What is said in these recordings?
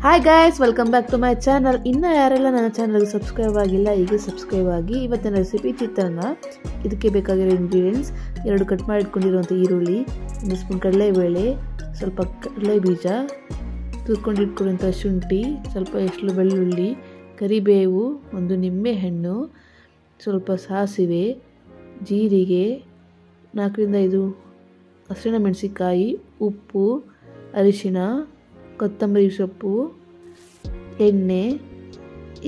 Hi guys, welcome back to my channel. ಇನ್ನು ಯಾರೆಲ್ಲ ನನ್ನ ಚಾನಲ್ಗೆ ಸಬ್ಸ್ಕ್ರೈಬ್ ಆಗಿಲ್ಲ, ಈಗ ಸಬ್ಸ್ಕ್ರೈಬ್ ಆಗಿ. ಇವತ್ತಿನ ರೆಸಿಪಿ ಚಿತ್ರಾನ್ನ. ಇದಕ್ಕೆ ಬೇಕಾಗಿರೋ ಇಂಗ್ರೀಡಿಯೆಂಟ್ಸ್: 2 ಕಟ್ ಮಾಡಿ ಇಟ್ಕೊಂಡಿರುವಂಥ ಈರುಳ್ಳಿ, 1 ಸ್ಪೂನ್ ಕಡಲೆಬೇಳೆ, ಸ್ವಲ್ಪ ಕಡಲೆ ಬೀಜ, ತುರ್ಕೊಂಡು ಇಟ್ಕೊಂಡಿರುವಂಥ ಶುಂಠಿ, ಸ್ವಲ್ಪ ಎಸ್ಳು ಬೆಳ್ಳುಳ್ಳಿ, ಕರಿಬೇವು, 1 ನಿಂಬೆಹಣ್ಣು, ಸ್ವಲ್ಪ ಸಾಸಿವೆ, ಜೀರಿಗೆ, 4ರಿಂದ 5 ಹಸಿರು ಮೆಣಸಿನಕಾಯಿ, ಉಪ್ಪು, ಅರಿಶಿಣ, ಕೊತ್ತಂಬರಿ ಸೊಪ್ಪು, ಎಣ್ಣೆ,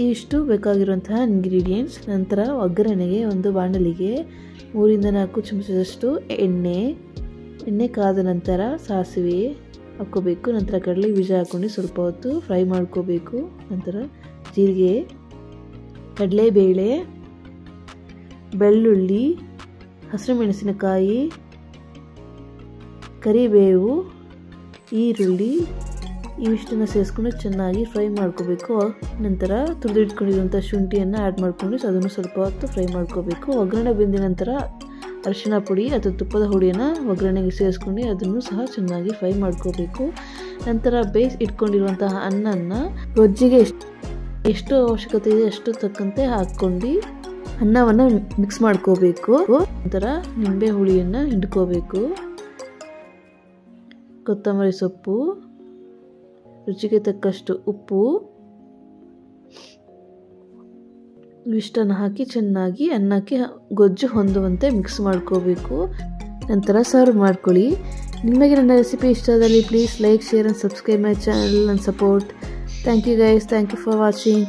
ಇಷ್ಟು ಬೇಕಾಗಿರುವಂತಹ ಇಂಗ್ರೀಡಿಯೆಂಟ್ಸ್. ನಂತರ ಒಗ್ಗರಣೆಗೆ ಒಂದು ಬಾಣಲಿಗೆ 3ರಿಂದ 4 ಚಮಚದಷ್ಟು ಎಣ್ಣೆ ಕಾದ ನಂತರ ಸಾಸಿವೆ ಹಾಕ್ಕೋಬೇಕು. ನಂತರ ಕಡಲೆ ಬೀಜ ಹಾಕ್ಕೊಂಡು ಸ್ವಲ್ಪ ಹೊತ್ತು ಫ್ರೈ ಮಾಡ್ಕೋಬೇಕು. ನಂತರ ಜೀರಿಗೆ, ಕಡಲೆಬೇಳೆ, ಬೆಳ್ಳುಳ್ಳಿ, ಹಸಿರು ಮೆಣಸಿನಕಾಯಿ, ಕರಿಬೇವು, ಈರುಳ್ಳಿ ಇವಿಷ್ಟನ್ನು ಸೇರಿಸ್ಕೊಂಡು ಚೆನ್ನಾಗಿ ಫ್ರೈ ಮಾಡ್ಕೋಬೇಕು. ನಂತರ ತುರಿದಿಟ್ಕೊಂಡಿರುವಂಥ ಶುಂಠಿಯನ್ನು ಆ್ಯಡ್ ಮಾಡಿಕೊಂಡು ಅದನ್ನು ಸ್ವಲ್ಪ ಹೊತ್ತು ಫ್ರೈ ಮಾಡ್ಕೋಬೇಕು. ಒಗ್ಗರಣೆ ಬೆಂದ ನಂತರ ಅರಿಶಿಣ ಪುಡಿ ಅಥವಾ ತುಪ್ಪದ ಹುಡಿಯನ್ನು ಒಗ್ಗರಣೆಗೆ ಸೇರಿಸ್ಕೊಂಡು ಅದನ್ನು ಸಹ ಚೆನ್ನಾಗಿ ಫ್ರೈ ಮಾಡ್ಕೋಬೇಕು. ನಂತರ ಬೇಯಿಸಿ ಇಟ್ಕೊಂಡಿರುವಂತಹ ಅನ್ನನ ಗೊಜ್ಜಿಗೆ ಎಷ್ಟು ಅವಶ್ಯಕತೆ ಇದೆ ಅಷ್ಟು ತಕ್ಕಂತೆ ಹಾಕ್ಕೊಂಡು ಅನ್ನವನ್ನು ಮಿಕ್ಸ್ ಮಾಡ್ಕೋಬೇಕು. ನಂತರ ನಿಂಬೆ ಹುಳಿಯನ್ನು ಹಿಂಡ್ಕೋಬೇಕು. ಕೊತ್ತಂಬರಿ ಸೊಪ್ಪು, ರುಚಿಗೆ ತಕ್ಕಷ್ಟು ಉಪ್ಪು ಇಷ್ಟನ್ನು ಹಾಕಿ ಚೆನ್ನಾಗಿ ಅನ್ನಕ್ಕೆ ಗೊಜ್ಜು ಹೊಂದುವಂತೆ ಮಿಕ್ಸ್ ಮಾಡ್ಕೋಬೇಕು. ನಂತರ ಸರ್ವ್ ಮಾಡ್ಕೊಳ್ಳಿ. ನಿಮಗೆ ನನ್ನ ರೆಸಿಪಿ ಇಷ್ಟ ಆದಲ್ಲಿ please like, share and subscribe my channel and support. Thank you guys. Thank you for watching.